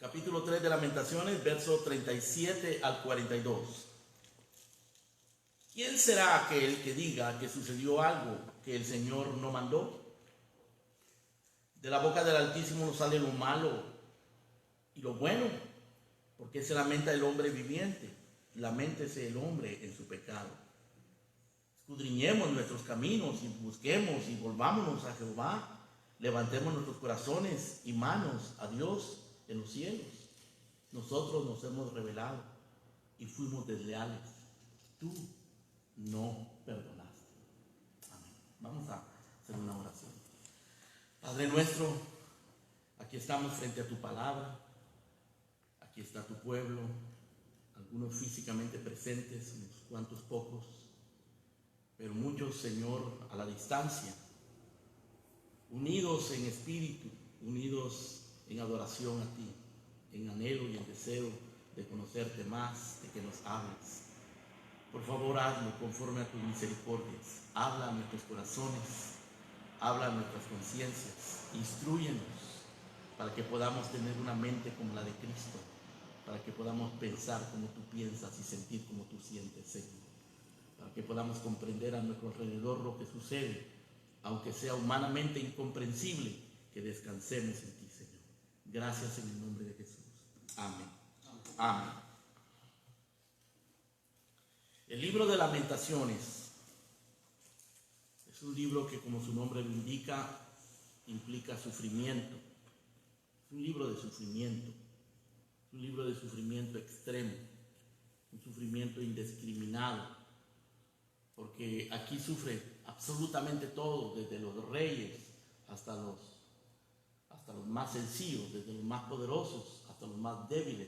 capítulo 3 de Lamentaciones, verso 37 al 42. ¿Quién será aquel que diga que sucedió algo que el Señor no mandó? De la boca del Altísimo no sale lo malo y lo bueno, porque se lamenta el hombre viviente. Laméntese el hombre en su pecado. Escudriñemos nuestros caminos y busquemos y volvámonos a Jehová. Levantemos nuestros corazones y manos a Dios en los cielos. Nosotros nos hemos rebelado y fuimos desleales. Tú no perdonaste. Amén. Vamos a hacer una oración. Padre nuestro, aquí estamos frente a tu palabra. Aquí está tu pueblo, algunos físicamente presentes, unos cuantos pocos, pero muchos, Señor, a la distancia, unidos en espíritu, unidos en adoración a ti, en anhelo y en deseo de conocerte más, de que nos hables. Por favor, hazlo conforme a tus misericordias. Habla a nuestros corazones, habla a nuestras conciencias, instrúyenos para que podamos tener una mente como la de Cristo, para que podamos pensar como tú piensas y sentir como tú sientes, Señor, para que podamos comprender a nuestro alrededor lo que sucede, aunque sea humanamente incomprensible, que descansemos en ti, Señor. Gracias en el nombre de Jesús. Amén. Amén. El libro de Lamentaciones es un libro que, como su nombre lo indica, implica sufrimiento. Es un libro de sufrimiento. Un libro de sufrimiento extremo, un sufrimiento indiscriminado, porque aquí sufre absolutamente todo, desde los reyes hasta los más sencillos, desde los más poderosos hasta los más débiles,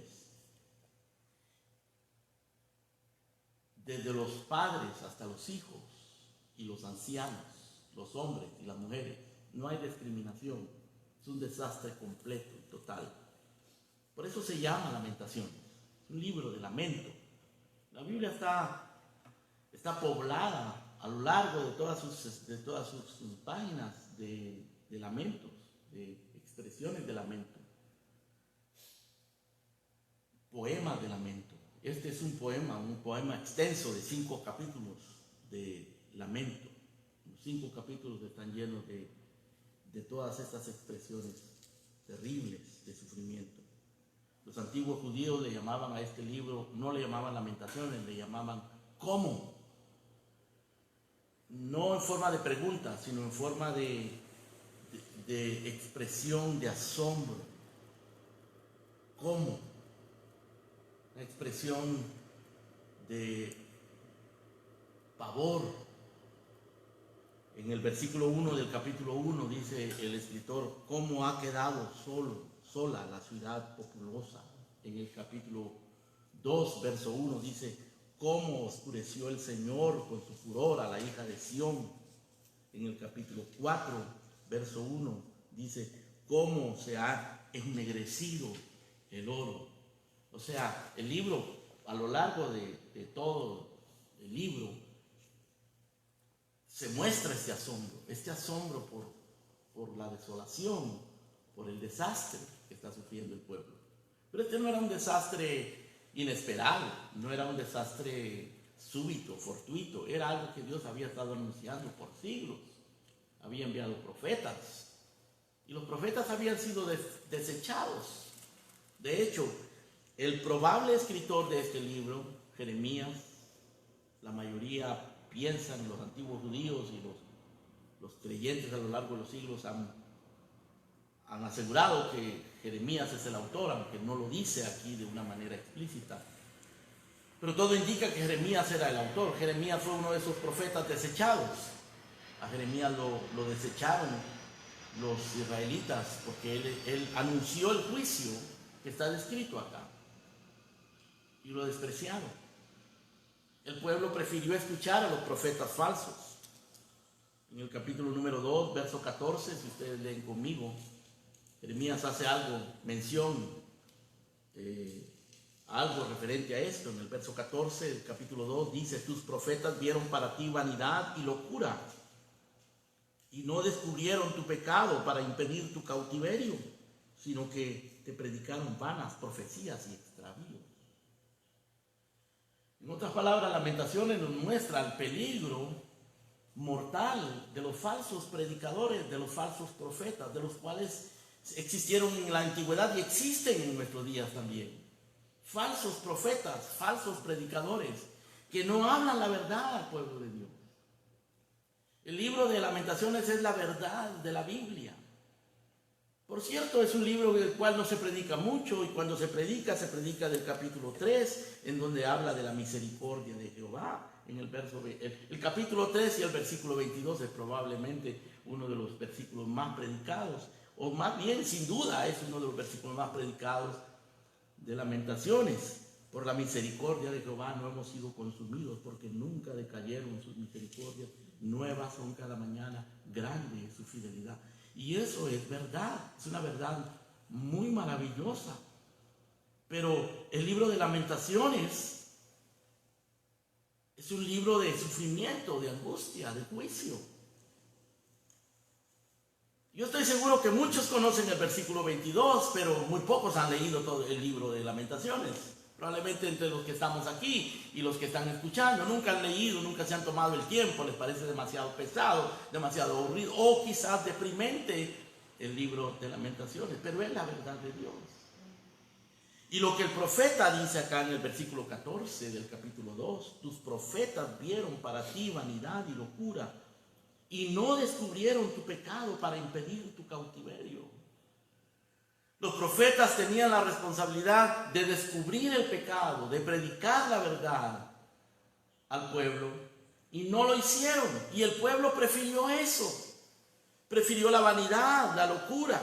desde los padres hasta los hijos y los ancianos, los hombres y las mujeres. No hay discriminación, es un desastre completo y total. Por eso se llama Lamentaciones, es un libro de lamento. La Biblia está poblada a lo largo de todas sus páginas de lamentos, de expresiones de lamento, poemas de lamento. Este es un poema extenso de 5 capítulos de lamento. Los 5 capítulos están llenos de todas estas expresiones terribles de sufrimiento. Los antiguos judíos le llamaban a este libro, no le llamaban Lamentaciones, le llamaban ¿cómo? No en forma de pregunta, sino en forma de expresión de asombro. ¿Cómo? Una expresión de pavor. En el versículo 1 del capítulo 1 dice el escritor, ¿cómo ha quedado sola la ciudad populosa? En el capítulo 2, verso 1 dice, ¿cómo oscureció el Señor con su furor a la hija de Sión? En el capítulo 4, verso 1 dice, ¿cómo se ha ennegrecido el oro? O sea, el libro, a lo largo de todo el libro, se muestra este asombro por la desolación, por el desastre que está sufriendo el pueblo. Pero este no era un desastre inesperado, no era un desastre súbito, fortuito, era algo que Dios había estado anunciando por siglos. Había enviado profetas y los profetas habían sido desechados. De hecho, el probable escritor de este libro, Jeremías, la mayoría piensan, los antiguos judíos y los creyentes a lo largo de los siglos han asegurado que Jeremías es el autor, aunque no lo dice aquí de una manera explícita. Pero todo indica que Jeremías era el autor. Jeremías fue uno de esos profetas desechados. A Jeremías lo desecharon los israelitas porque él anunció el juicio que está descrito acá y lo despreciaron. El pueblo prefirió escuchar a los profetas falsos. En el capítulo número 2, verso 14, si ustedes leen conmigo, Jeremías hace mención algo referente a esto. En el verso 14 del capítulo 2 dice, tus profetas vieron para ti vanidad y locura y no descubrieron tu pecado para impedir tu cautiverio, sino que te predicaron vanas profecías y extravíos. En otras palabras, Lamentaciones nos muestra el peligro mortal de los falsos predicadores, de los falsos profetas, de los cuales existieron en la antigüedad y existen en nuestros días también. Falsos profetas, falsos predicadores, que no hablan la verdad al pueblo de Dios. El libro de Lamentaciones es la verdad de la Biblia. Por cierto, es un libro del cual no se predica mucho, y cuando se predica del capítulo 3, en donde habla de la misericordia de Jehová. En el capítulo 3 y el versículo 22 es probablemente uno de los versículos más predicados, o más bien, sin duda, es uno de los versículos más predicados de Lamentaciones. Por la misericordia de Jehová no hemos sido consumidos, porque nunca decayeron sus misericordias. Nuevas son cada mañana, grande es su fidelidad. Y eso es verdad, es una verdad muy maravillosa. Pero el libro de Lamentaciones es un libro de sufrimiento, de angustia, de juicio. Yo estoy seguro que muchos conocen el versículo 22, pero muy pocos han leído todo el libro de Lamentaciones. Probablemente entre los que estamos aquí y los que están escuchando nunca han leído, nunca se han tomado el tiempo, les parece demasiado pesado, demasiado aburrido o quizás deprimente el libro de Lamentaciones, pero es la verdad de Dios. Y lo que el profeta dice acá en el versículo 14 del capítulo 2, tus profetas vieron para ti vanidad y locura y no descubrieron tu pecado para impedir tu cautiverio. Los profetas tenían la responsabilidad de descubrir el pecado, de predicar la verdad al pueblo, y no lo hicieron. Y el pueblo prefirió eso, prefirió la vanidad, la locura,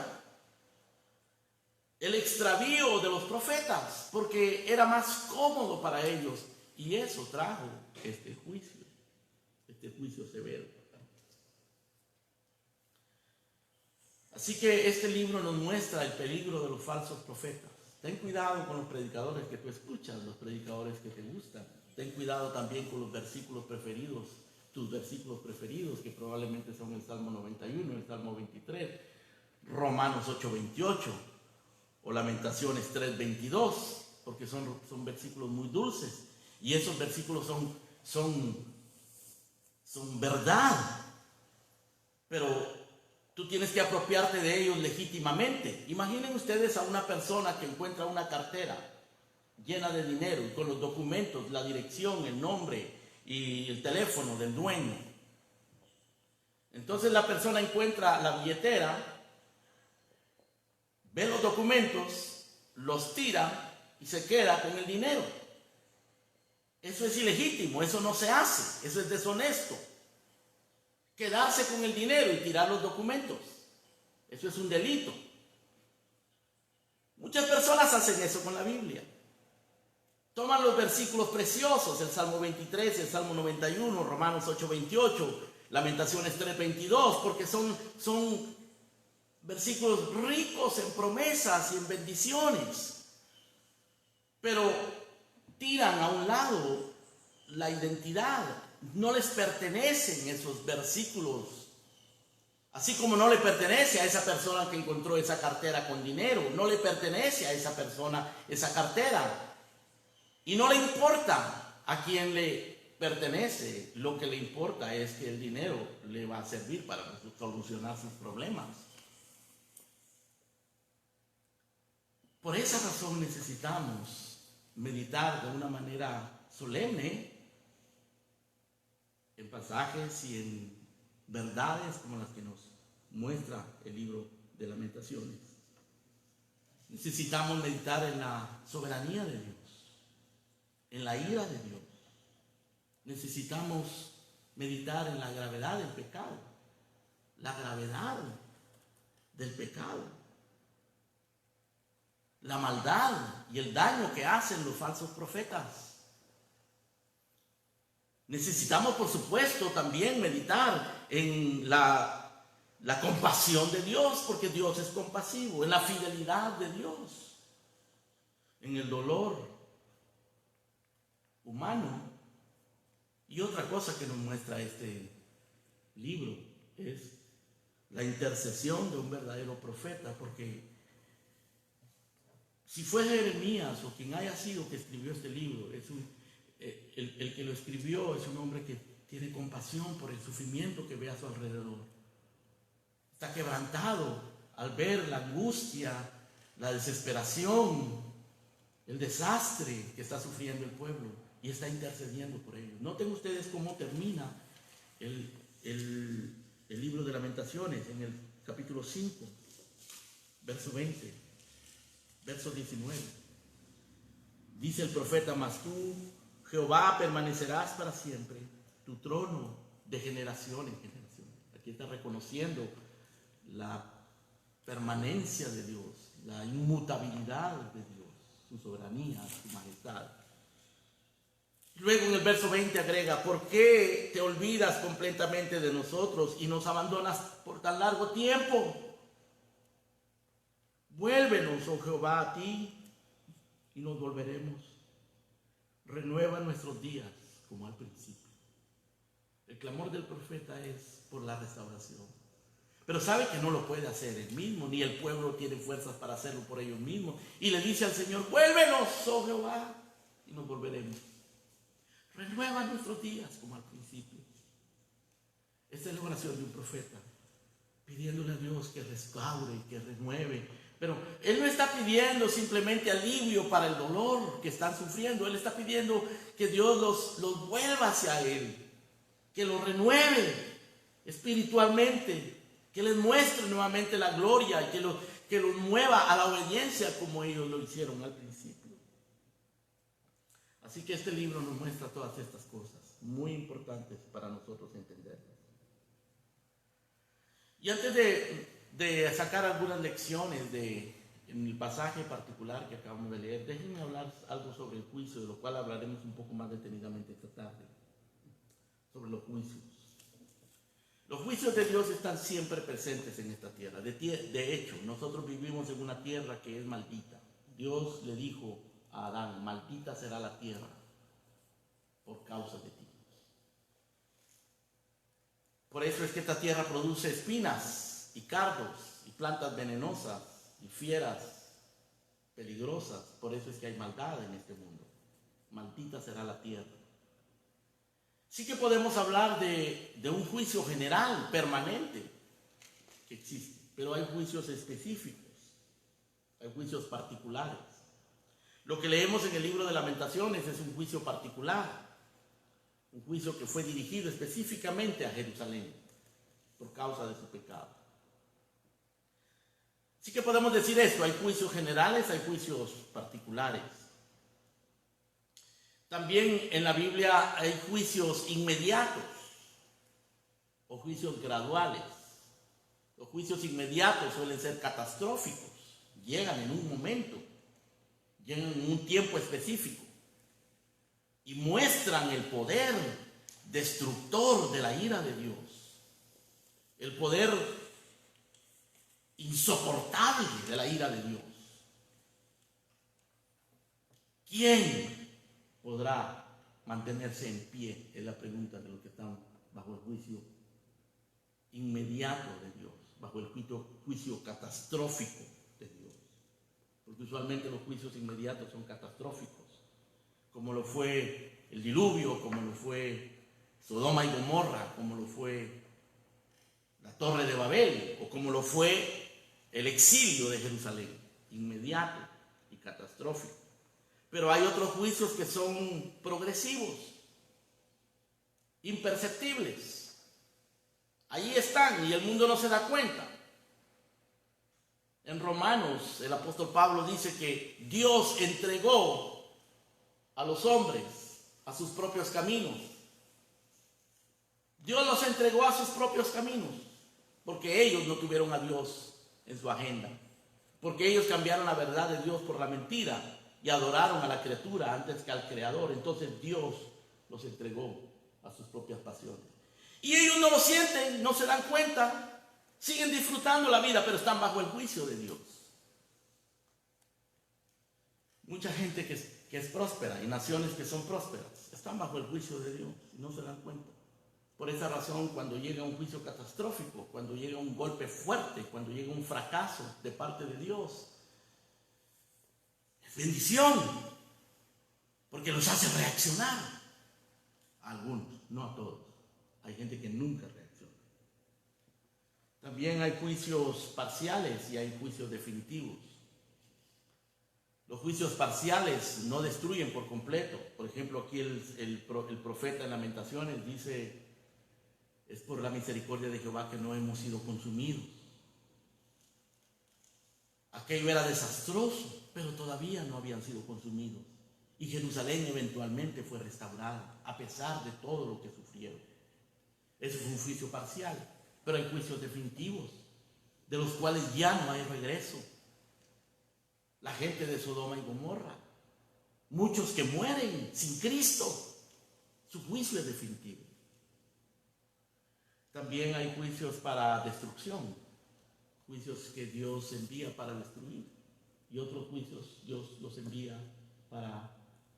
el extravío de los profetas, porque era más cómodo para ellos. Y eso trajo este juicio severo. Así que este libro nos muestra el peligro de los falsos profetas. Ten cuidado con los predicadores que tú escuchas, los predicadores que te gustan. Ten cuidado también con los versículos preferidos, tus versículos preferidos, que probablemente son el Salmo 91, el Salmo 23, Romanos 8:28 o Lamentaciones 3:22, porque son versículos muy dulces. Y esos versículos son verdad, pero tú tienes que apropiarte de ellos legítimamente. Imaginen ustedes a una persona que encuentra una cartera llena de dinero y con los documentos, la dirección, el nombre y el teléfono del dueño. Entonces la persona encuentra la billetera, ve los documentos, los tira y se queda con el dinero. Eso es ilegítimo, eso no se hace, eso es deshonesto. Quedarse con el dinero y tirar los documentos, eso es un delito. Muchas personas hacen eso con la Biblia. Toman los versículos preciosos, el Salmo 23, el Salmo 91, Romanos 8:28, Lamentaciones 3:22, porque son versículos ricos en promesas y en bendiciones. Pero tiran a un lado la identidad. No les pertenecen esos versículos, así como no le pertenece a esa persona que encontró esa cartera con dinero, no le pertenece a esa persona esa cartera, y no le importa a quién le pertenece. Lo que le importa es que el dinero le va a servir para solucionar sus problemas. Por esa razón necesitamos meditar de una manera solemne en pasajes y en verdades como las que nos muestra el libro de Lamentaciones. Necesitamos meditar en la soberanía de Dios, en la ira de Dios. Necesitamos meditar en la gravedad del pecado, la gravedad del pecado, la maldad y el daño que hacen los falsos profetas. Necesitamos, por supuesto, también meditar en la compasión de Dios, porque Dios es compasivo, en la fidelidad de Dios, en el dolor humano. Y otra cosa que nos muestra este libro es la intercesión de un verdadero profeta, porque Si fue Jeremías o quien haya sido que escribió este libro, el que lo escribió es un hombre que tiene compasión por el sufrimiento que ve a su alrededor. Está quebrantado al ver la angustia, la desesperación, el desastre que está sufriendo el pueblo y está intercediendo por ellos. Noten ustedes cómo termina el libro de Lamentaciones en el capítulo 5, verso 20, verso 19. Dice el profeta: mas tú, Jehová, permanecerás para siempre, tu trono de generación en generación. Aquí está reconociendo la permanencia de Dios, la inmutabilidad de Dios, su soberanía, su majestad. Luego en el verso 20 agrega: ¿por qué te olvidas completamente de nosotros y nos abandonas por tan largo tiempo? Vuélvenos, oh Jehová, a ti y nos volveremos. Renueva nuestros días como al principio. El clamor del profeta es por la restauración. Pero sabe que no lo puede hacer él mismo, ni el pueblo tiene fuerzas para hacerlo por ellos mismos. Y le dice al Señor: vuélvenos, oh Jehová, y nos volveremos. Renueva nuestros días como al principio. Esta es la oración de un profeta, pidiéndole a Dios que restaure, que renueve. Pero él no está pidiendo simplemente alivio para el dolor que están sufriendo. Él está pidiendo que Dios los vuelva hacia él, que los renueve espiritualmente, que les muestre nuevamente la gloria y que los mueva a la obediencia como ellos lo hicieron al principio. Así que este libro nos muestra todas estas cosas, muy importantes para nosotros entenderlas. Y antes de sacar algunas lecciones en el pasaje particular que acabamos de leer, déjenme hablar algo sobre el juicio, de lo cual hablaremos un poco más detenidamente esta tarde, sobre los juicios. Los juicios de Dios están siempre presentes en esta tierra. De hecho, nosotros vivimos en una tierra que es maldita. Dios le dijo a Adán: maldita será la tierra por causa de ti. Por eso es que esta tierra produce espinas y cardos y plantas venenosas y fieras peligrosas. Por eso es que hay maldad en este mundo. Maldita será la tierra. Sí que podemos hablar de un juicio general, permanente, que existe, pero hay juicios específicos, hay juicios particulares. Lo que leemos en el libro de Lamentaciones es un juicio particular, un juicio que fue dirigido específicamente a Jerusalén por causa de su pecado. Sí que podemos decir esto: hay juicios generales, hay juicios particulares. También en la Biblia hay juicios inmediatos o juicios graduales. Los juicios inmediatos suelen ser catastróficos, llegan en un momento, llegan en un tiempo específico y muestran el poder destructor de la ira de Dios, el poder insoportable de la ira de Dios. ¿Quién podrá mantenerse en pie? Es la pregunta de los que están bajo el juicio inmediato de Dios, bajo el juicio catastrófico de Dios. Porque usualmente los juicios inmediatos son catastróficos, como lo fue el diluvio, como lo fue Sodoma y Gomorra, como lo fue la Torre de Babel, o como lo fue el exilio de Jerusalén, inmediato y catastrófico. Pero hay otros juicios que son progresivos, imperceptibles. Ahí están y el mundo no se da cuenta. En Romanos, el apóstol Pablo dice que Dios entregó a los hombres a sus propios caminos. Dios los entregó a sus propios caminos, porque ellos no tuvieron a Dios en su agenda, porque ellos cambiaron la verdad de Dios por la mentira y adoraron a la criatura antes que al Creador. Entonces Dios los entregó a sus propias pasiones. Y ellos no lo sienten, no se dan cuenta, siguen disfrutando la vida, pero están bajo el juicio de Dios. Mucha gente que es próspera y naciones que son prósperas están bajo el juicio de Dios y no se dan cuenta. Por esa razón, cuando llega un juicio catastrófico, cuando llega un golpe fuerte, cuando llega un fracaso de parte de Dios, bendición, porque los hace reaccionar. A algunos, no a todos. Hay gente que nunca reacciona. También hay juicios parciales y hay juicios definitivos. Los juicios parciales no destruyen por completo. Por ejemplo, aquí el profeta en Lamentaciones dice: es por la misericordia de Jehová que no hemos sido consumidos. Aquello era desastroso, pero todavía no habían sido consumidos. Y Jerusalén eventualmente fue restaurada, a pesar de todo lo que sufrieron. Ese fue un juicio parcial, pero hay juicios definitivos, de los cuales ya no hay regreso. La gente de Sodoma y Gomorra, muchos que mueren sin Cristo, su juicio es definitivo. También hay juicios para destrucción, juicios que Dios envía para destruir, y otros juicios Dios los envía para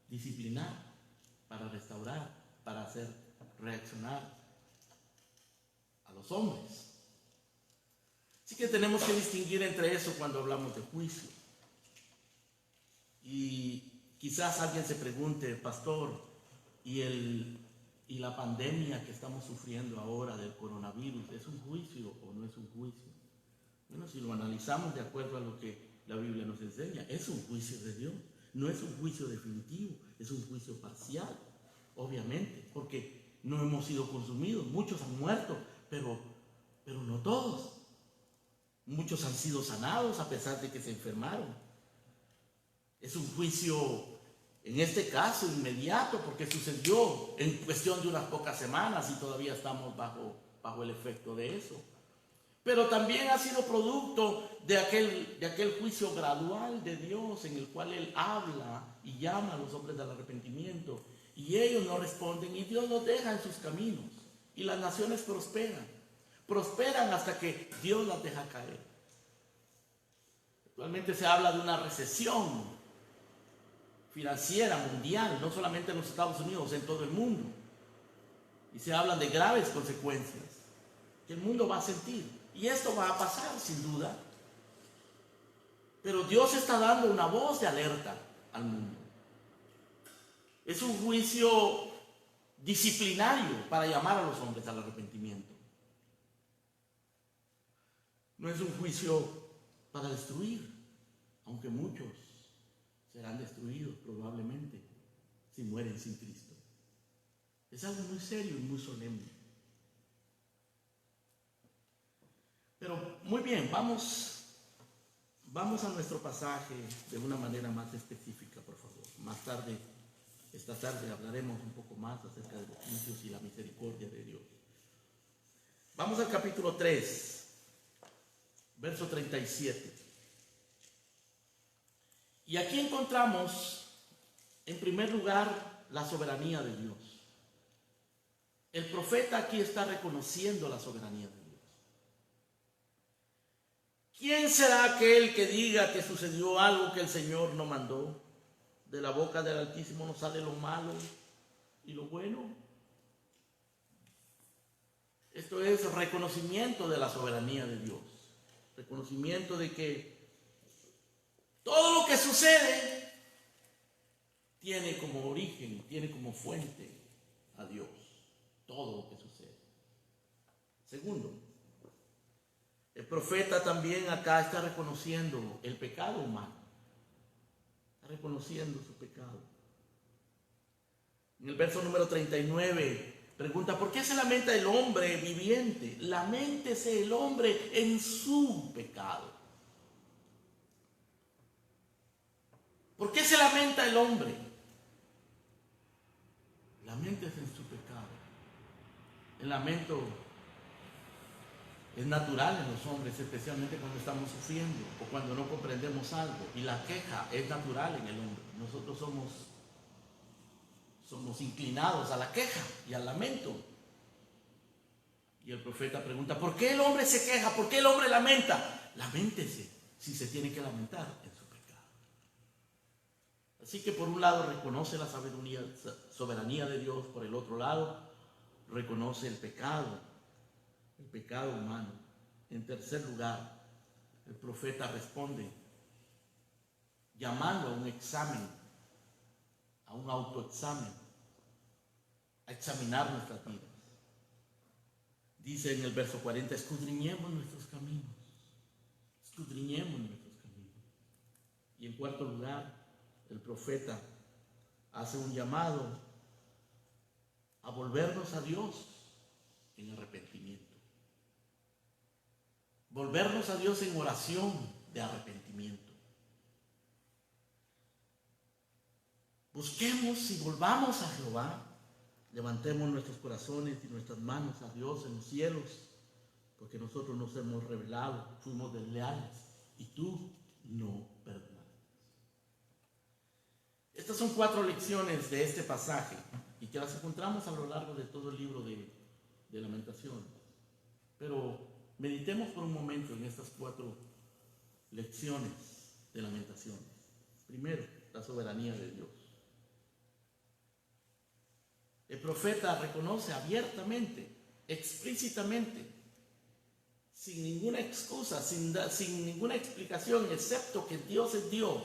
disciplinar, para restaurar, para hacer reaccionar a los hombres. Así que tenemos que distinguir entre eso cuando hablamos de juicio. Y quizás alguien se pregunte: pastor, ¿y la pandemia que estamos sufriendo ahora del coronavirus es un juicio o no es un juicio? Bueno, si lo analizamos de acuerdo a lo que la Biblia nos enseña, es un juicio de Dios. No es un juicio definitivo, es un juicio parcial, obviamente, porque no hemos sido consumidos. Muchos han muerto, pero no todos. Muchos han sido sanados a pesar de que se enfermaron. Es un juicio, en este caso, inmediato, porque sucedió en cuestión de unas pocas semanas y todavía estamos bajo el efecto de eso. Pero también ha sido producto de aquel juicio gradual de Dios, en el cual Él habla y llama a los hombres al arrepentimiento, y ellos no responden, y Dios los deja en sus caminos, y las naciones prosperan hasta que Dios las deja caer. Actualmente se habla de una recesión financiera mundial, no solamente en los Estados Unidos, en todo el mundo, y se hablan de graves consecuencias que el mundo va a sentir. Y esto va a pasar sin duda. Pero Dios está dando una voz de alerta al mundo. Es un juicio disciplinario para llamar a los hombres al arrepentimiento. No es un juicio para destruir, aunque muchos serán destruidos probablemente si mueren sin Cristo. Es algo muy serio y muy solemne. Pero muy bien, vamos a nuestro pasaje de una manera más específica, por favor. Más tarde, esta tarde, hablaremos un poco más acerca de los juicios y la misericordia de Dios. Vamos al capítulo 3, verso 37. Y aquí encontramos, en primer lugar, la soberanía de Dios. El profeta aquí está reconociendo la soberanía de Dios. ¿Quién será aquel que diga que sucedió algo que el Señor no mandó? De la boca del Altísimo no sale lo malo y lo bueno. Esto es reconocimiento de la soberanía de Dios. Reconocimiento de que todo lo que sucede tiene como origen, tiene como fuente a Dios. Todo lo que sucede. Segundo, el profeta también acá está reconociendo el pecado humano. Está reconociendo su pecado. En el verso número 39 pregunta: ¿por qué se lamenta el hombre viviente? Laméntese el hombre en su pecado. ¿Por qué se lamenta el hombre? Laméntese en su pecado. El lamento es natural en los hombres, especialmente cuando estamos sufriendo o cuando no comprendemos algo. Y la queja es natural en el hombre. Nosotros somos inclinados a la queja y al lamento. Y el profeta pregunta: ¿por qué el hombre se queja? ¿Por qué el hombre lamenta? Laméntese si se tiene que lamentar en su pecado. Así que por un lado reconoce la soberanía de Dios, por el otro lado reconoce el pecado humano. En tercer lugar, el profeta responde llamando a un examen, a un autoexamen, a examinar nuestras vidas. Dice en el verso 40, escudriñemos nuestros caminos, escudriñemos nuestros caminos. Y en cuarto lugar, el profeta hace un llamado a volvernos a Dios en arrepentimiento. Volvernos a Dios en oración de arrepentimiento. Busquemos y volvamos a Jehová. Levantemos nuestros corazones y nuestras manos a Dios en los cielos, porque nosotros nos hemos rebelado, fuimos desleales y tú no perdonaste. Estas son 4 lecciones de este pasaje y que las encontramos a lo largo de todo el libro de Lamentaciones. Pero meditemos por un momento en estas 4 lecciones de Lamentaciones. Primero, la soberanía de Dios. El profeta reconoce abiertamente, explícitamente, sin ninguna excusa, sin ninguna explicación, excepto que Dios es Dios.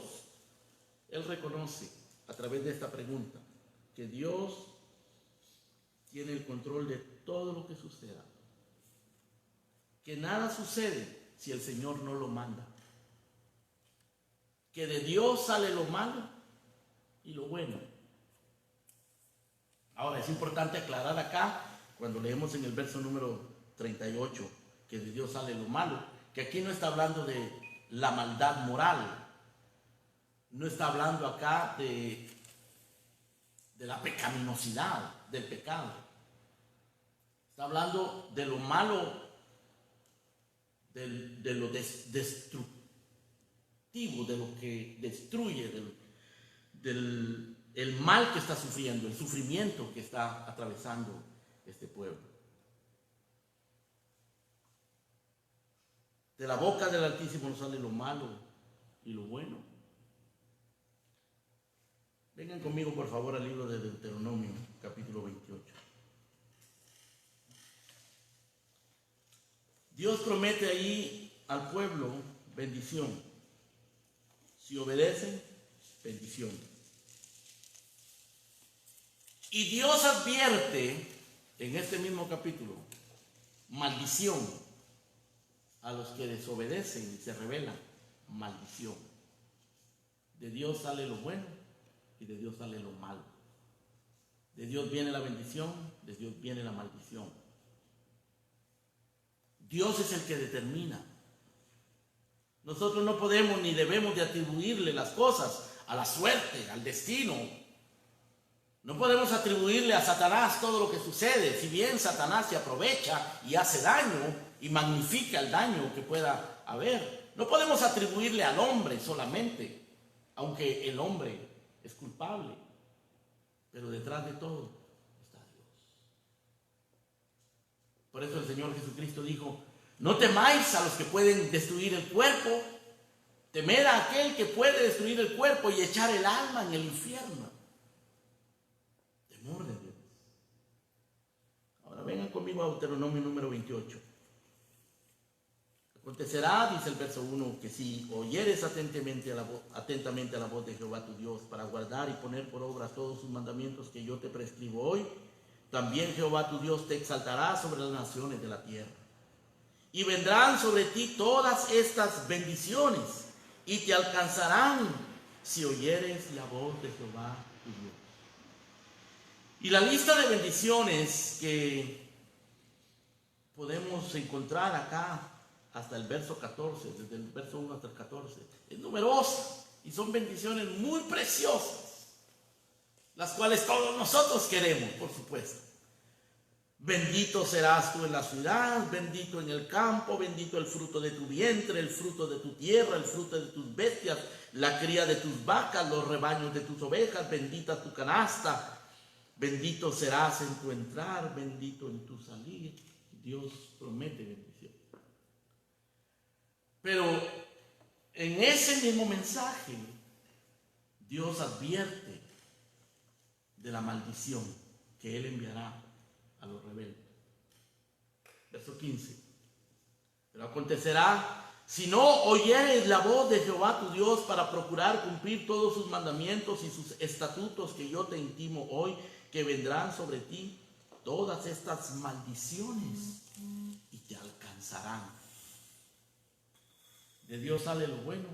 Él reconoce a través de esta pregunta que Dios tiene el control de todo lo que suceda. Que nada sucede si el Señor no lo manda. Que de Dios sale lo malo y lo bueno. Ahora, es importante aclarar acá, cuando leemos en el verso número 38, que de Dios sale lo malo, que aquí no está hablando de la maldad moral, no está hablando acá de la pecaminosidad, del pecado. Está hablando de lo malo, de lo destructivo, de lo que destruye, del mal que está sufriendo, el sufrimiento que está atravesando este pueblo. De la boca del Altísimo nos sale lo malo y lo bueno. Vengan conmigo por favor al libro de Deuteronomio, capítulo 28. Dios promete ahí al pueblo bendición. Si obedecen, bendición. Y Dios advierte en este mismo capítulo maldición a los que desobedecen y se rebelan. Maldición. De Dios sale lo bueno y de Dios sale lo malo. De Dios viene la bendición, de Dios viene la maldición. Dios es el que determina. Nosotros no podemos ni debemos de atribuirle las cosas a la suerte, al destino. No podemos atribuirle a Satanás todo lo que sucede, si bien Satanás se aprovecha y hace daño y magnifica el daño que pueda haber. No podemos atribuirle al hombre solamente, aunque el hombre es culpable, pero detrás de todo está Dios. Por eso el Señor Jesucristo dijo, no temáis a los que pueden destruir el cuerpo, temed a aquel que puede destruir el cuerpo y echar el alma en el infierno. Temor de Dios. Ahora vengan conmigo a Deuteronomio número 28. Acontecerá, dice el verso 1, que si oyeres atentamente a la voz de Jehová tu Dios para guardar y poner por obra todos sus mandamientos que yo te prescribo hoy, también Jehová tu Dios te exaltará sobre las naciones de la tierra. Y vendrán sobre ti todas estas bendiciones y te alcanzarán si oyeres la voz de Jehová tu Dios. Y la lista de bendiciones que podemos encontrar acá hasta el verso 14, desde el verso 1 hasta el 14, es numerosa y son bendiciones muy preciosas, las cuales todos nosotros queremos, por supuesto. Bendito serás tú en la ciudad, bendito en el campo, bendito el fruto de tu vientre, el fruto de tu tierra, el fruto de tus bestias, la cría de tus vacas, los rebaños de tus ovejas, bendita tu canasta. Bendito serás en tu entrar, bendito en tu salir. Dios promete bendición. Pero en ese mismo mensaje, Dios advierte de la maldición que Él enviará a los rebeldes. Verso 15. Pero acontecerá, Si no oyeres la voz de Jehová tu Dios para procurar cumplir todos sus mandamientos y sus estatutos que yo te intimo hoy, que vendrán sobre ti todas estas maldiciones y te alcanzarán. De Dios sale lo bueno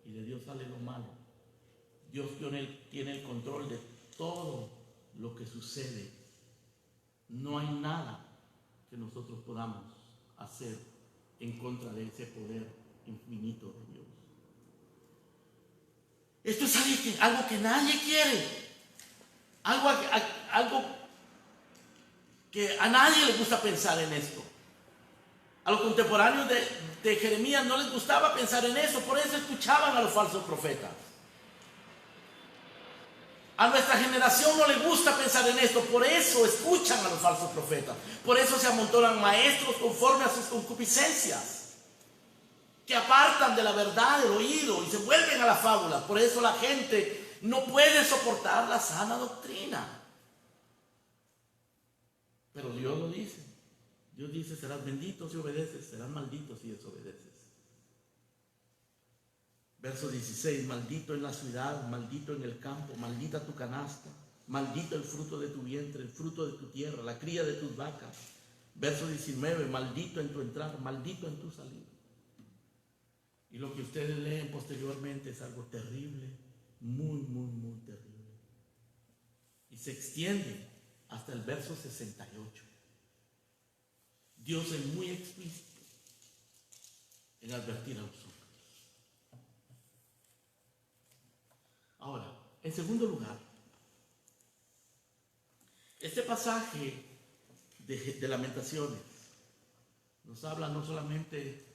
y de Dios sale lo malo. Dios tiene el control de todo lo que sucede. No hay nada que nosotros podamos hacer en contra de ese poder infinito de Dios. Esto es algo que nadie quiere. Algo que a nadie le gusta pensar en esto. A los contemporáneos de Jeremías no les gustaba pensar en eso, por eso escuchaban a los falsos profetas. A nuestra generación no le gusta pensar en esto, por eso escuchan a los falsos profetas. Por eso se amontonan maestros conforme a sus concupiscencias, que apartan de la verdad el oído y se vuelven a la fábula. Por eso la gente no puede soportar la sana doctrina. Pero Dios lo dice. Dios dice: serás bendito si obedeces, serás maldito si desobedeces. Verso 16: maldito en la ciudad, maldito en el campo, maldita tu canasta, maldito el fruto de tu vientre, el fruto de tu tierra, la cría de tus vacas. Verso 19: maldito en tu entrar, maldito en tu salir. Y lo que ustedes leen posteriormente es algo terrible, muy, muy, muy terrible. Y se extiende hasta el verso 68. Dios es muy explícito en advertir a los hombres. Ahora, en segundo lugar, este pasaje de Lamentaciones nos habla no solamente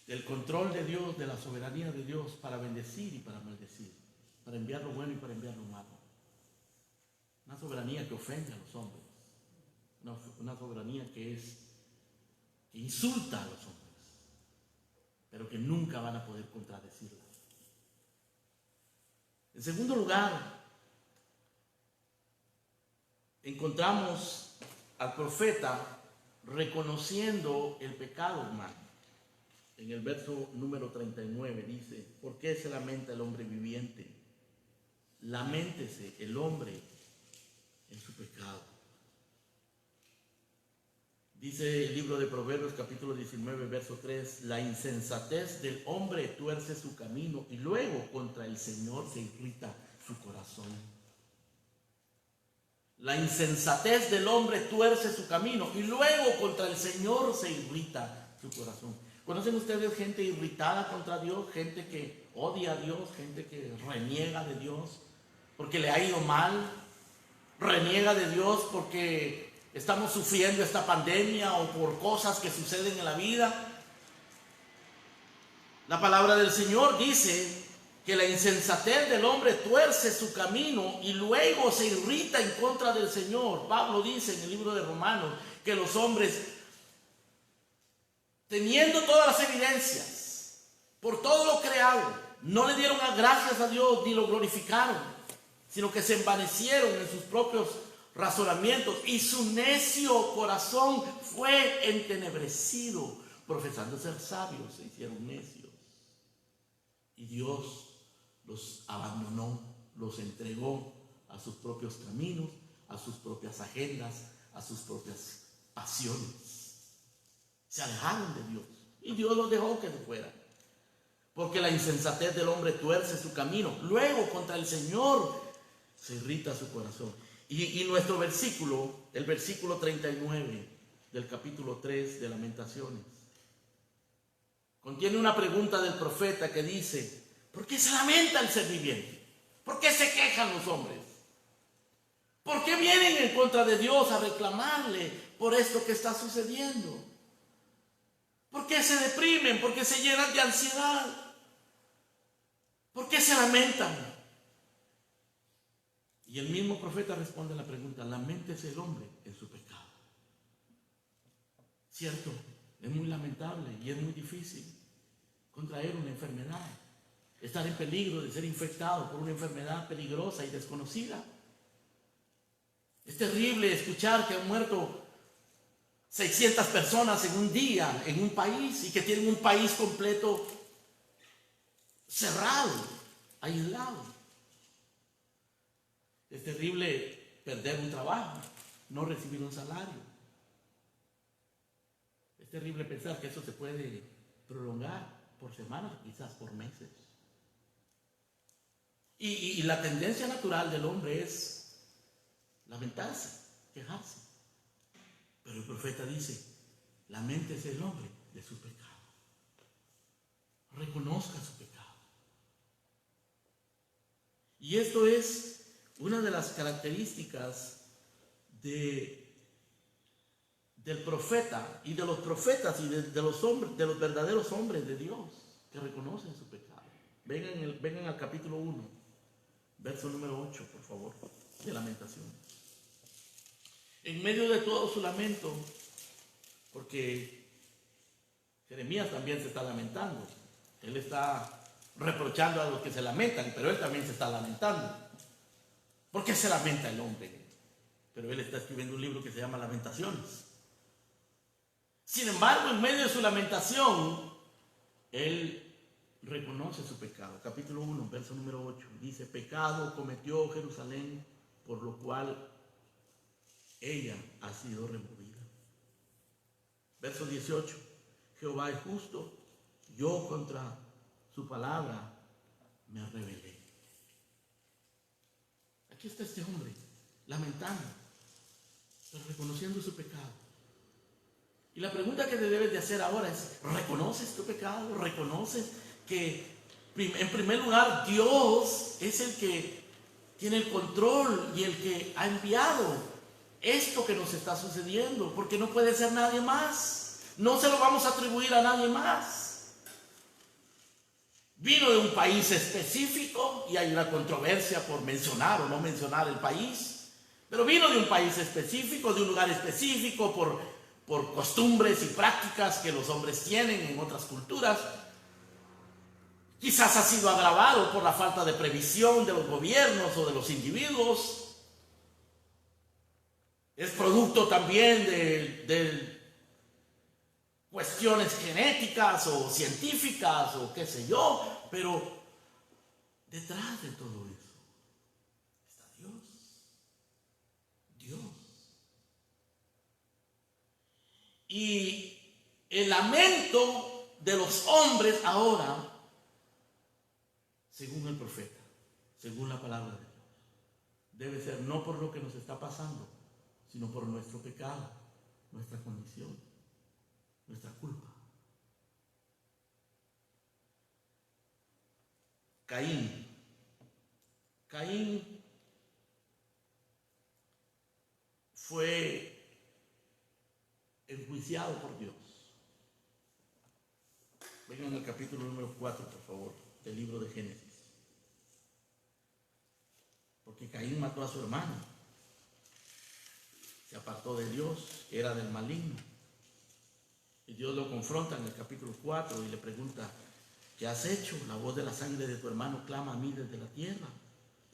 del control de Dios, de la soberanía de Dios para bendecir y para maldecir, para enviar lo bueno y para enviar lo malo. Una soberanía que ofende a los hombres, una soberanía que insulta a los hombres, pero que nunca van a poder contradecirla. En segundo lugar, encontramos al profeta reconociendo el pecado humano. En el verso número 39 dice: ¿por qué se lamenta el hombre viviente? Laméntese el hombre en su pecado. Dice el libro de Proverbios capítulo 19 verso 3: la insensatez del hombre tuerce su camino y luego contra el Señor se irrita su corazón. La insensatez del hombre tuerce su camino y luego contra el Señor se irrita su corazón. ¿Conocen ustedes gente irritada contra Dios? Gente que odia a Dios, gente que reniega de Dios porque le ha ido mal, reniega de Dios porque estamos sufriendo esta pandemia o por cosas que suceden en la vida. La palabra del Señor dice que la insensatez del hombre tuerce su camino y luego se irrita en contra del Señor. Pablo dice en el libro de Romanos que los hombres, teniendo todas las evidencias por todo lo creado, no le dieron gracias a Dios ni lo glorificaron, sino que se envanecieron en sus propios razonamientos y su necio corazón fue entenebrecido. Profesando ser sabios, se hicieron necios. Y Dios los abandonó, los entregó a sus propios caminos, a sus propias agendas, a sus propias pasiones. Se alejaron de Dios y Dios los dejó que se fueran. Porque la insensatez del hombre tuerce su camino, luego contra el Señor se irrita su corazón. Y nuestro versículo, el versículo 39 del capítulo 3 de Lamentaciones, contiene una pregunta del profeta que dice: ¿por qué se lamenta el ser viviente? ¿Por qué se quejan los hombres? ¿Por qué vienen en contra de Dios a reclamarle por esto que está sucediendo? ¿Por qué se deprimen? ¿Por qué se llenan de ansiedad? ¿Por qué se lamentan? Y el mismo profeta responde a la pregunta: laméntese el hombre en su pecado. Cierto, es muy lamentable y es muy difícil contraer una enfermedad, estar en peligro de ser infectado por una enfermedad peligrosa y desconocida. Es terrible escuchar que han muerto 600 personas en un día en un país y que tienen un país completo cerrado, aislado. Es terrible perder un trabajo, no recibir un salario. Es terrible pensar que eso se puede prolongar por semanas, quizás por meses. Y la tendencia natural del hombre es lamentarse, quejarse. Pero el profeta dice, laméntese el hombre de su pecado. Reconozca su pecado. Y esto es una de las características del profeta y de los profetas y de los hombres, de los verdaderos hombres de Dios que reconocen su pecado. Vengan al capítulo 1, verso número 8, por favor, de Lamentaciones. En medio de todo su lamento, porque Jeremías también se está lamentando, él está reprochando a los que se lamentan, pero él también se está lamentando. ¿Por qué se lamenta el hombre? Pero él está escribiendo un libro que se llama Lamentaciones. Sin embargo, en medio de su lamentación, él reconoce su pecado. Capítulo 1, verso número 8, dice, pecado cometió Jerusalén, por lo cual ella ha sido removida. Verso 18, Jehová es justo, yo contra su palabra me rebelé. Aquí está este hombre, lamentando, pero reconociendo su pecado. Y la pregunta que te debes de hacer ahora es, ¿reconoces tu pecado? ¿Reconoces que en primer lugar Dios es el que tiene el control y el que ha enviado esto que nos está sucediendo? Porque no puede ser nadie más. No se lo vamos a atribuir a nadie más. Vino de un país específico y hay una controversia por mencionar o no mencionar el país, pero vino de un país específico, de un lugar específico, por costumbres y prácticas que los hombres tienen en otras culturas. Quizás ha sido agravado por la falta de previsión de los gobiernos o de los individuos. Es producto también de cuestiones genéticas o científicas o qué sé yo, pero detrás de todo eso está Dios. Dios. Y el lamento de los hombres ahora, según el profeta, según la palabra de Dios, debe ser no por lo que nos está pasando, sino por nuestro pecado, nuestra condición, nuestra culpa. Caín fue enjuiciado por Dios. Vengan al capítulo número 4, por favor, del libro de Génesis. Porque Caín mató a su hermano. Se apartó de Dios, era del maligno. Y Dios lo confronta en el capítulo 4 y le pregunta, ¿qué has hecho? La voz de la sangre de tu hermano clama a mí desde la tierra.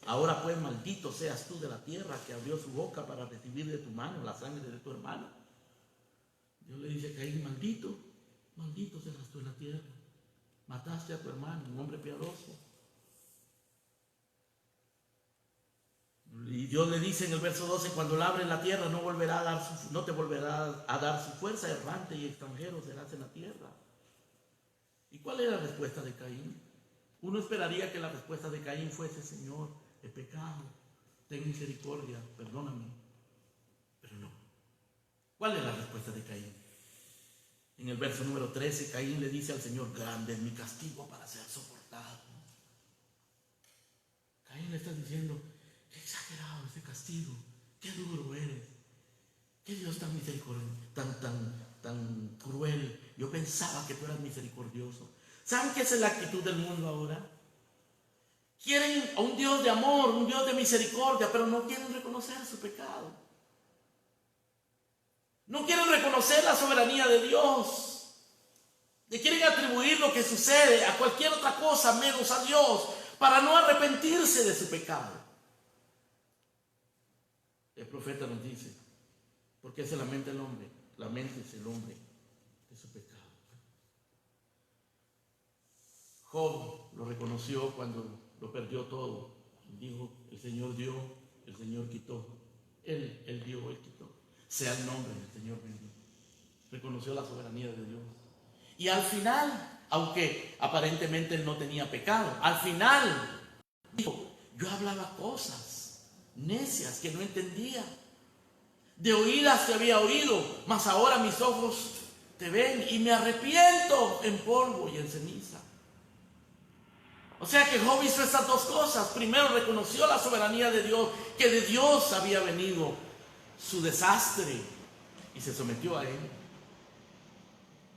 Ahora pues maldito seas tú de la tierra que abrió su boca para recibir de tu mano la sangre de tu hermano. Dios le dice a Caín, maldito serás tú en la tierra. Mataste a tu hermano, un hombre piadoso. Y Dios le dice en el verso 12, cuando labres la tierra no te volverá a dar su fuerza, errante y extranjero serás en la tierra. ¿Y cuál era la respuesta de Caín? Uno esperaría que la respuesta de Caín fuese, Señor, he pecado, ten misericordia, perdóname. Pero no. ¿Cuál es la respuesta de Caín? En el verso número 13, Caín le dice al Señor, grande es mi castigo para ser soportado. Caín le está diciendo, qué exagerado este castigo, qué duro eres, qué Dios tan misericordioso, tan cruel. Yo pensaba que tú eras misericordioso. ¿Saben qué es la actitud del mundo ahora? Quieren a un Dios de amor, un Dios de misericordia, pero no quieren reconocer su pecado. No quieren reconocer la soberanía de Dios. Le quieren atribuir lo que sucede a cualquier otra cosa menos a Dios, para no arrepentirse de su pecado. El profeta nos dice, ¿por qué se lamenta el hombre? lamentes el hombre de su pecado. Job lo reconoció cuando lo perdió todo. Dijo, el Señor dio, el Señor quitó. Él dio, Él quitó. Sea el nombre del Señor bendito. Reconoció la soberanía de Dios. Y al final, aunque aparentemente él no tenía pecado, al final dijo, yo hablaba cosas necias que no entendía. De oídas te había oído, mas ahora mis ojos te ven y me arrepiento en polvo y en ceniza. O sea que Job hizo estas dos cosas. Primero reconoció la soberanía de Dios, que de Dios había venido su desastre y se sometió a él.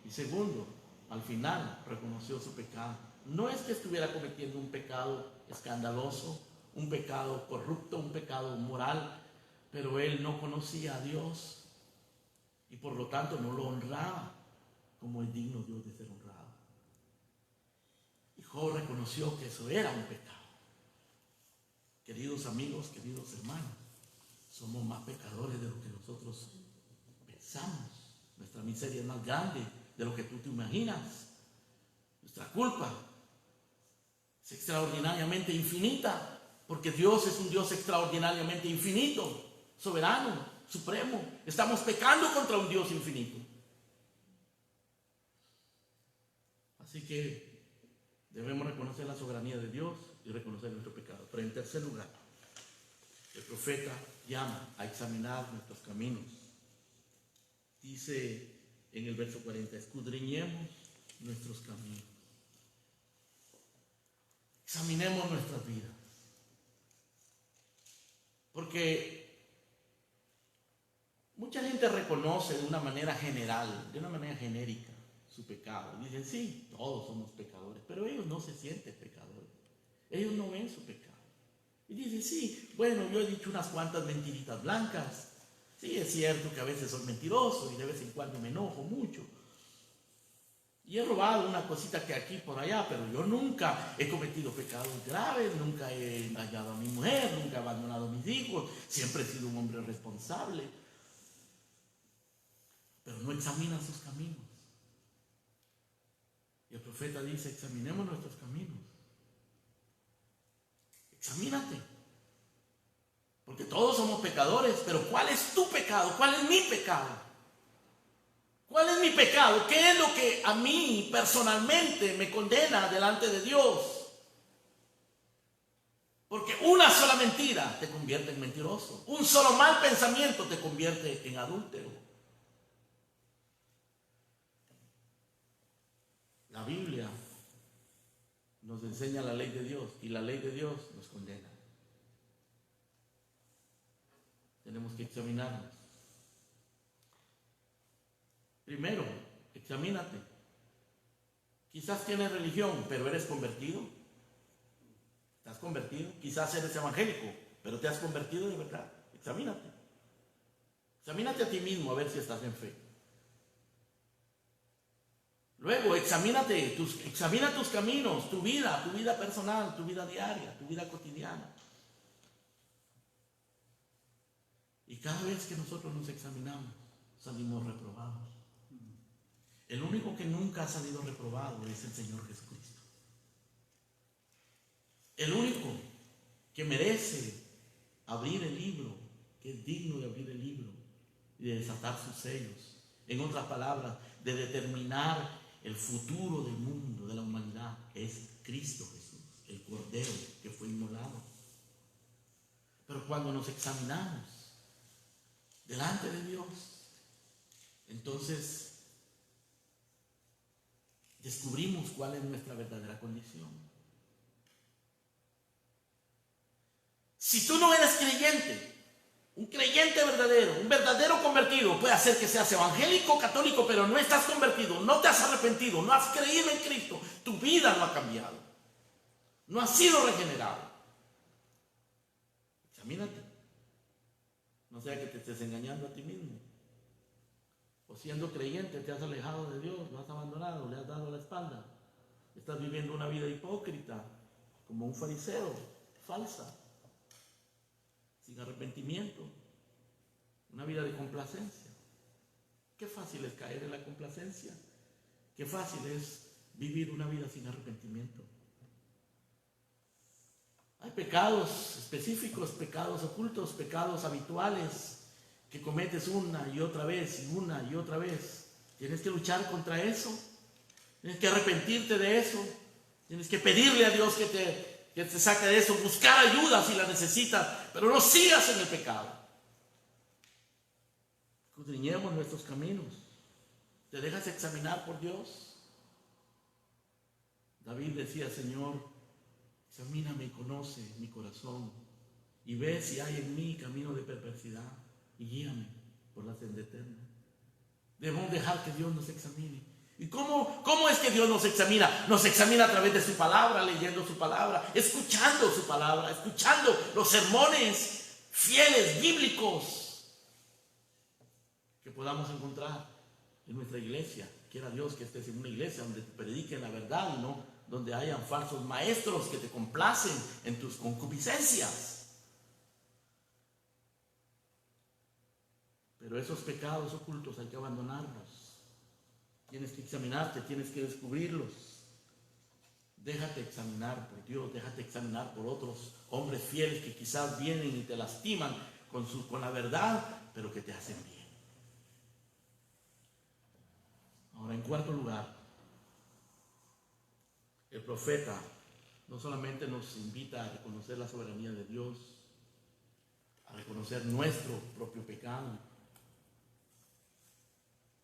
Y segundo, al final reconoció su pecado. No es que estuviera cometiendo un pecado escandaloso, un pecado corrupto, un pecado moral, pero él no conocía a Dios y por lo tanto no lo honraba como es digno Dios de ser honrado. Y Job reconoció que eso era un pecado. Queridos amigos, queridos hermanos, somos más pecadores de lo que nosotros pensamos. Nuestra miseria es más grande de lo que tú te imaginas. Nuestra culpa es extraordinariamente infinita, porque Dios es un Dios extraordinariamente infinito, soberano, supremo. Estamos pecando contra un Dios infinito. Así que debemos reconocer la soberanía de Dios y reconocer nuestro pecado. Pero en tercer lugar, el profeta llama a examinar nuestros caminos. Dice en el verso 40, escudriñemos nuestros caminos. Examinemos nuestras vidas. Porque mucha gente reconoce de una manera general, de una manera genérica, su pecado. Dicen, sí, todos somos pecadores, pero ellos no se sienten pecadores. Ellos no ven su pecado. Y dicen, sí, bueno, yo he dicho unas cuantas mentiritas blancas. Sí, es cierto que a veces soy mentiroso y de vez en cuando me enojo mucho. Y he robado una cosita que aquí por allá, pero yo nunca he cometido pecados graves, nunca he engañado a mi mujer, nunca he abandonado a mis hijos, siempre he sido un hombre responsable. Pero no examinan sus caminos. Y el profeta dice, examinemos nuestros caminos. Examínate. Porque todos somos pecadores, pero ¿cuál es tu pecado? ¿Cuál es mi pecado? ¿Cuál es mi pecado? ¿Qué es lo que a mí personalmente me condena delante de Dios? Porque una sola mentira te convierte en mentiroso. Un solo mal pensamiento te convierte en adúltero. La Biblia nos enseña la ley de Dios y la ley de Dios nos condena. Tenemos que examinarnos. Primero, examínate. Quizás tienes religión, pero eres convertido. ¿Estás convertido? Quizás eres evangélico, pero te has convertido de verdad. Examínate. Examínate a ti mismo a ver si estás en fe. Luego, examina tus caminos, tu vida personal, tu vida diaria, tu vida cotidiana. Y cada vez que nosotros nos examinamos, salimos reprobados. El único que nunca ha salido reprobado es el Señor Jesucristo. El único que merece abrir el libro, que es digno de abrir el libro y de desatar sus sellos. En otras palabras, de determinar el futuro del mundo, de la humanidad, es Cristo Jesús, el Cordero que fue inmolado. Pero cuando nos examinamos delante de Dios, entonces descubrimos cuál es nuestra verdadera condición. Si tú no eres creyente, un creyente verdadero, un verdadero convertido, puede hacer que seas evangélico, católico, pero no estás convertido, no te has arrepentido, no has creído en Cristo, tu vida no ha cambiado, no has sido regenerado. Examínate. No sea que te estés engañando a ti mismo. O siendo creyente te has alejado de Dios, lo has abandonado, le has dado la espalda. Estás viviendo una vida hipócrita, como un fariseo, falsa, sin arrepentimiento, una vida de complacencia. Qué fácil es caer en la complacencia. Qué fácil es vivir una vida sin arrepentimiento. Hay pecados específicos, pecados ocultos, pecados habituales que cometes una y otra vez y una y otra vez. Tienes que luchar contra eso. Tienes que arrepentirte de eso. Tienes que pedirle a Dios que te saque de eso. Buscar ayuda si la necesitas, pero no sigas en el pecado. Escudriñemos nuestros caminos. ¿Te dejas examinar por Dios? David decía: Señor, examíname y conoce mi corazón y ve si hay en mí camino de perversidad y guíame por la senda eterna. Debemos dejar que Dios nos examine. ¿Y cómo es que Dios nos examina? Nos examina a través de su palabra, leyendo su palabra, escuchando su palabra, escuchando los sermones fieles, bíblicos, que podamos encontrar en nuestra iglesia. Quiera Dios que estés en una iglesia donde te prediquen la verdad y no donde hayan falsos maestros que te complacen en tus concupiscencias. Pero esos pecados ocultos hay que abandonarlos. Tienes que examinarte, tienes que descubrirlos. Déjate examinar por Dios, déjate examinar por otros hombres fieles que quizás vienen y te lastiman con la verdad, pero que te hacen bien. Ahora, en cuarto lugar, el profeta no solamente nos invita a reconocer la soberanía de Dios, a reconocer nuestro propio pecado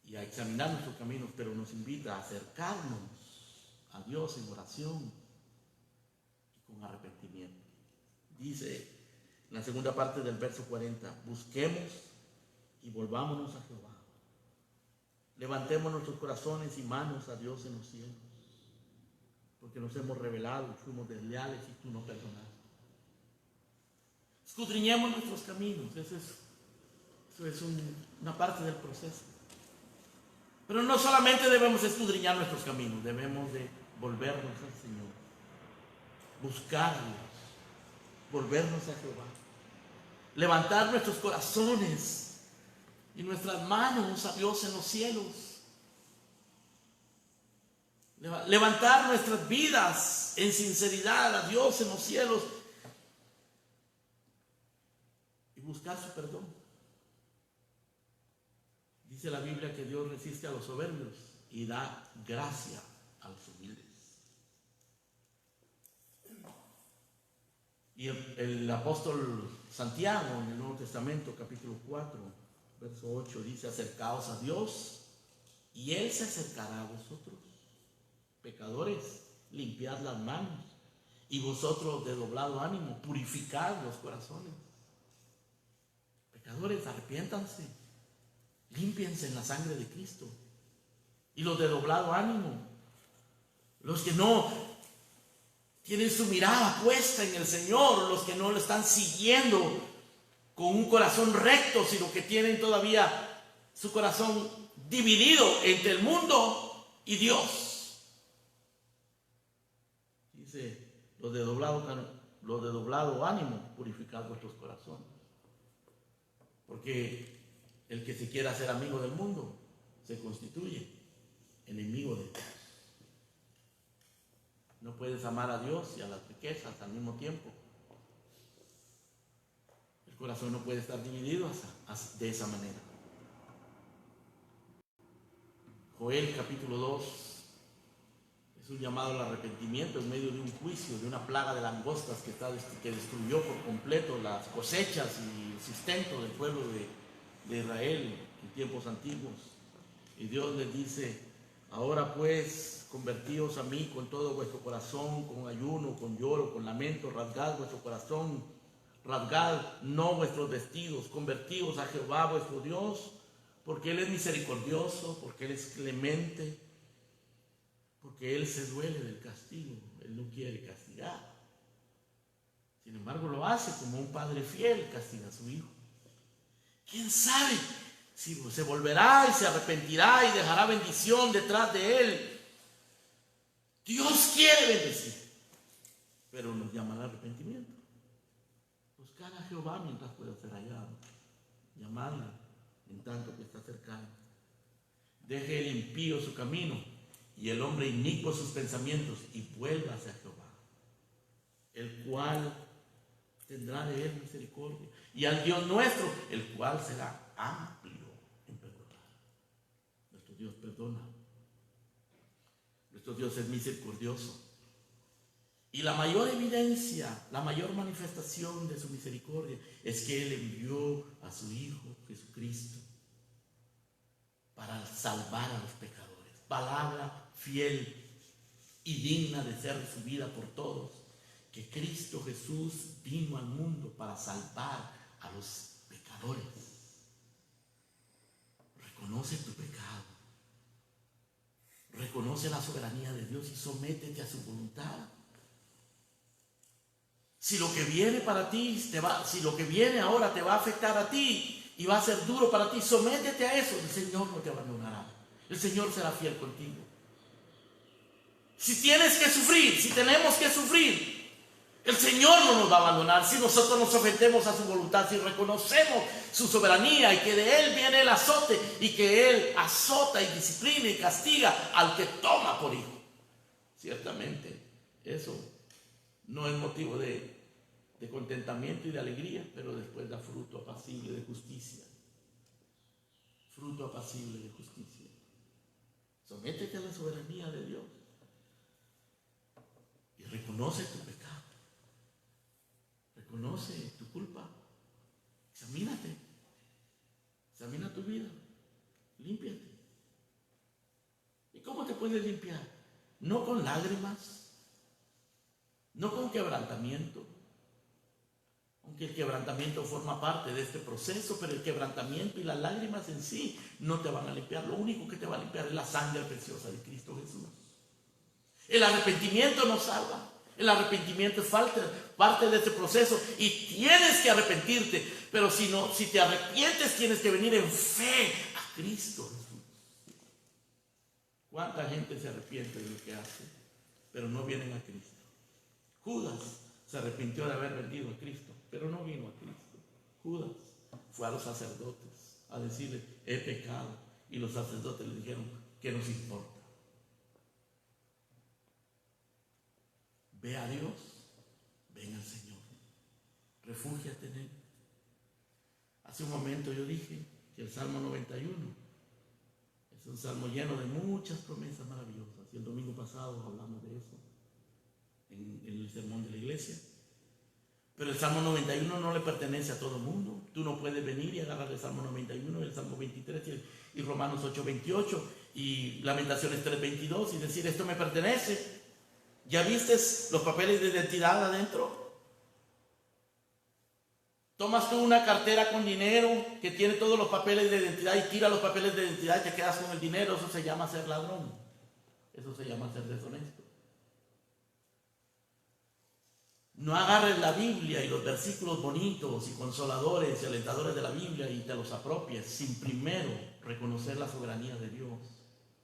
y a examinar nuestros caminos, pero nos invita a acercarnos a Dios en oración y con arrepentimiento. Dice en la segunda parte del verso 40: busquemos y volvámonos a Jehová. Levantemos nuestros corazones y manos a Dios en los cielos, porque nos hemos rebelado, fuimos desleales y tú no perdonaste. Escudriñemos nuestros caminos. Eso es una parte del proceso. Pero no solamente debemos escudriñar nuestros caminos, debemos de volvernos al Señor, buscar a Dios, volvernos a Jehová, levantar nuestros corazones y nuestras manos a Dios en los cielos, levantar nuestras vidas en sinceridad a Dios en los cielos y buscar su perdón. Dice la Biblia que Dios resiste a los soberbios y da gracia a los humildes. Y el apóstol Santiago en el Nuevo Testamento, capítulo 4, verso 8, dice: acercaos a Dios y Él se acercará a vosotros. Pecadores, limpiad las manos, y vosotros de doblado ánimo, purificad los corazones. Pecadores, arrepiéntanse, límpiense en la sangre de Cristo. Y los de doblado ánimo, los que no tienen su mirada puesta en el Señor, los que no lo están siguiendo con un corazón recto, sino que tienen todavía su corazón dividido entre el mundo y Dios. Dice: los de doblado ánimo, purificad vuestros corazones. Porque el que se quiera hacer amigo del mundo se constituye enemigo de Dios. No puedes amar a Dios y a las riquezas al mismo tiempo. El corazón no puede estar dividido de esa manera. Joel capítulo 2 es un llamado al arrepentimiento en medio de un juicio, de una plaga de langostas que destruyó por completo las cosechas y el sustento del pueblo de Israel en tiempos antiguos. Y Dios les dice: ahora pues, convertíos a mí con todo vuestro corazón, con ayuno, con lloro, con lamento, rasgad vuestro corazón, rasgad no vuestros vestidos, convertíos a Jehová vuestro Dios, porque Él es misericordioso, porque Él es clemente, porque Él se duele del castigo, Él no quiere castigar. Sin embargo, lo hace como un padre fiel castiga a su hijo. ¿Quién sabe si se volverá y se arrepentirá y dejará bendición detrás de él? Dios quiere bendecir, pero nos llama al arrepentimiento. Buscar a Jehová mientras pueda ser hallado, llamarle en tanto que está cercano. Deje el impío su camino y el hombre inicuo sus pensamientos y vuelva hacia Jehová, el cual tendrá de él misericordia, y al Dios nuestro, el cual será amplio en perdonar. Nuestro Dios perdona. Nuestro Dios es misericordioso. Y la mayor evidencia, la mayor manifestación de su misericordia es que Él envió a su Hijo Jesucristo para salvar a los pecadores. Palabra fiel y digna de ser recibida por todos, que Cristo Jesús vino al mundo para salvar a los pecadores. Reconoce tu pecado, reconoce la soberanía de Dios y sométete a su voluntad. Si lo que viene para ti, si lo que viene ahora te va a afectar a ti y va a ser duro para ti, sométete a eso. El Señor no te abandonará. El Señor será fiel contigo. Si tienes que sufrir, si tenemos que sufrir, el Señor no nos va a abandonar. Si nosotros nos sometemos a su voluntad, si reconocemos su soberanía y que de Él viene el azote y que Él azota y disciplina y castiga al que toma por hijo. Ciertamente, eso no es motivo de contentamiento y de alegría, pero después da fruto apacible de justicia. Fruto apacible de justicia. Sométete a la soberanía de Dios y reconoce tu pecado. Reconoce tu culpa. Examínate. Examina tu vida. Límpiate. ¿Y cómo te puedes limpiar? No con lágrimas, no con quebrantamiento, aunque el quebrantamiento forma parte de este proceso, pero el quebrantamiento y las lágrimas en sí no te van a limpiar. Lo único que te va a limpiar es la sangre preciosa de Cristo Jesús. El arrepentimiento nos salva. El arrepentimiento es parte de este proceso y tienes que arrepentirte, pero si te arrepientes tienes que venir en fe a Cristo Jesús. ¿Cuánta gente se arrepiente de lo que hace, pero no vienen a Cristo? Judas se arrepintió de haber vendido a Cristo, pero no vino a Cristo. Judas fue a los sacerdotes a decirle, he pecado, y los sacerdotes le dijeron, ¿qué nos importa? Ve a Dios, ven al Señor, refúgiate en Él. Hace un momento yo dije que el Salmo 91 es un salmo lleno de muchas promesas maravillosas, y el domingo pasado hablamos de eso en el sermón de la iglesia. Pero el Salmo 91 no le pertenece a todo el mundo. Tú no puedes venir y agarrar el Salmo 91, el Salmo 23 y Romanos 8:28 y Lamentaciones 3:22 y decir, esto me pertenece. ¿Ya viste los papeles de identidad adentro? Tomas tú una cartera con dinero que tiene todos los papeles de identidad y tiras los papeles de identidad y te quedas con el dinero. Eso se llama ser ladrón. Eso se llama ser deshonesto. No agarres la Biblia y los versículos bonitos y consoladores y alentadores de la Biblia y te los apropies sin primero reconocer la soberanía de Dios,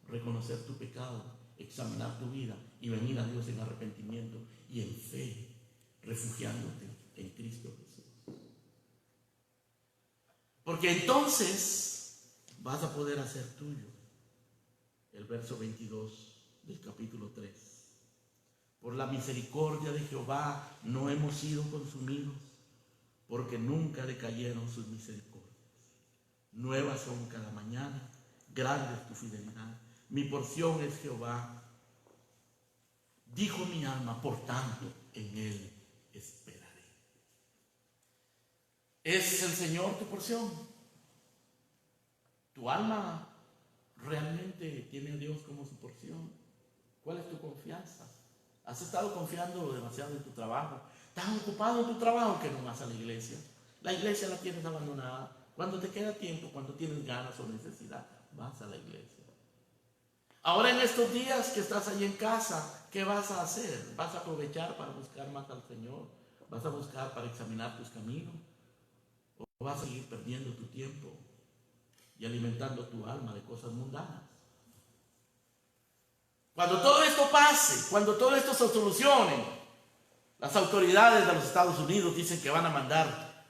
reconocer tu pecado, examinar tu vida y venir a Dios en arrepentimiento y en fe, refugiándote en Cristo Jesús. Porque entonces vas a poder hacer tuyo el verso 22 del capítulo 3. Por la misericordia de Jehová no hemos sido consumidos, porque nunca decayeron sus misericordias. Nuevas son cada mañana, grande es tu fidelidad. Mi porción es Jehová. Dijo mi alma, por tanto, en Él esperaré. ¿Es el Señor tu porción? ¿Tu alma realmente tiene a Dios como su porción? ¿Cuál es tu confianza? ¿Has estado confiando demasiado en tu trabajo? ¿Estás ocupado en tu trabajo que no vas a la iglesia? La iglesia la tienes abandonada. Cuando te queda tiempo, cuando tienes ganas o necesidad, vas a la iglesia. Ahora en estos días que estás ahí en casa, ¿qué vas a hacer? ¿Vas a aprovechar para buscar más al Señor? ¿Vas a buscar para examinar tus caminos? ¿O vas a seguir perdiendo tu tiempo y alimentando tu alma de cosas mundanas? Cuando todo esto pase, cuando todo esto se solucione, las autoridades de los Estados Unidos dicen que van a mandar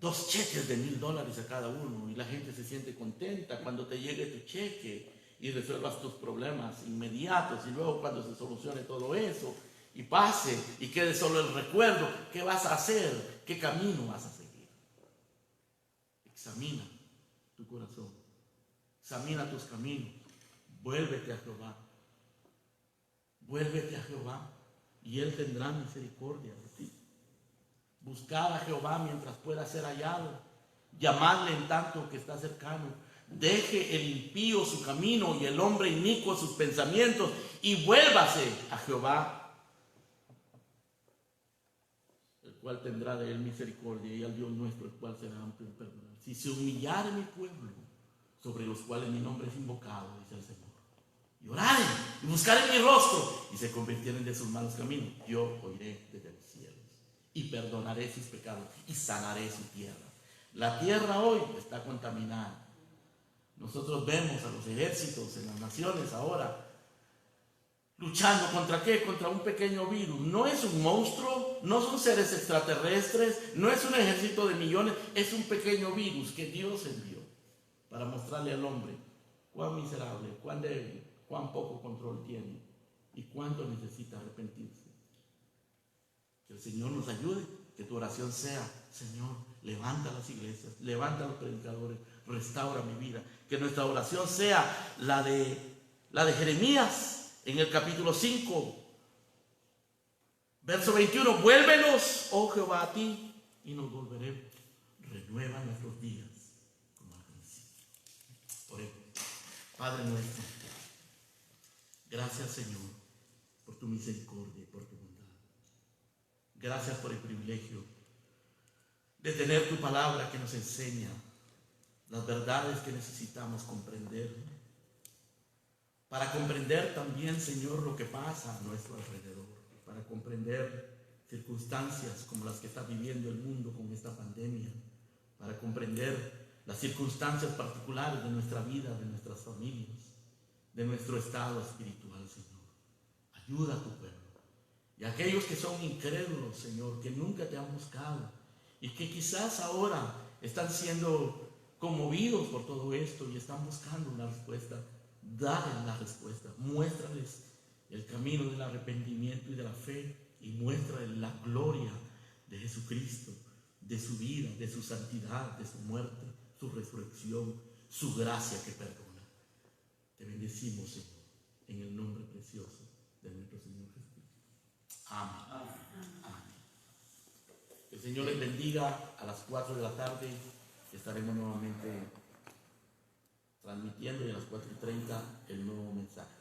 2 cheques de $1,000 a cada uno y la gente se siente contenta cuando te llegue tu cheque y resuelvas tus problemas inmediatos, y luego cuando se solucione todo eso y pase y quede solo el recuerdo, ¿qué vas a hacer? ¿Qué camino vas a seguir? Examina tu corazón, examina tus caminos, vuélvete a Jehová, vuélvete a Jehová y Él tendrá misericordia de ti. Buscad a Jehová mientras pueda ser hallado, llamadle en tanto que está cercano. Deje el impío su camino y el hombre inicuo sus pensamientos, y vuélvase a Jehová, el cual tendrá de él misericordia, y al Dios nuestro, el cual será amplio en perdonar. Si se humillare mi pueblo, sobre los cuales mi nombre es invocado, dice el Señor, y oraren y buscaren mi rostro y se convirtieren de sus malos caminos, yo oiré desde los cielos y perdonaré sus pecados y sanaré su tierra. La tierra hoy está contaminada. Nosotros vemos a los ejércitos en las naciones ahora luchando ¿contra qué? Contra un pequeño virus. No es un monstruo, no son seres extraterrestres, no es un ejército de millones, es un pequeño virus que Dios envió para mostrarle al hombre cuán miserable, cuán débil, cuán poco control tiene y cuánto necesita arrepentirse. Que el Señor nos ayude, que tu oración sea: Señor, levanta las iglesias, levanta a los predicadores, restaura mi vida. Que nuestra oración sea la de Jeremías en el capítulo 5, verso 21. Vuélvenos, oh Jehová, a ti y nos volveremos. Renueva nuestros días como al principio. Oremos. Padre nuestro, gracias, Señor, por tu misericordia y por tu bondad. Gracias por el privilegio de tener tu palabra que nos enseña las verdades que necesitamos comprender, para comprender también, Señor, lo que pasa a nuestro alrededor, para comprender circunstancias como las que está viviendo el mundo con esta pandemia, para comprender las circunstancias particulares de nuestra vida, de nuestras familias, de nuestro estado espiritual, Señor. Ayuda a tu pueblo. Y a aquellos que son incrédulos, Señor, que nunca te han buscado y que quizás ahora están siendo conmovidos por todo esto y están buscando una respuesta, dale la respuesta, muéstrales el camino del arrepentimiento y de la fe, y muéstrales la gloria de Jesucristo, de su vida, de su santidad, de su muerte, su resurrección, su gracia que perdona. Te bendecimos, Señor, en el nombre precioso de nuestro Señor Jesucristo. Amén. Amén. Que el Señor les bendiga. A las 4 de la tarde estaremos nuevamente transmitiendo, y a las 4:30 el nuevo mensaje.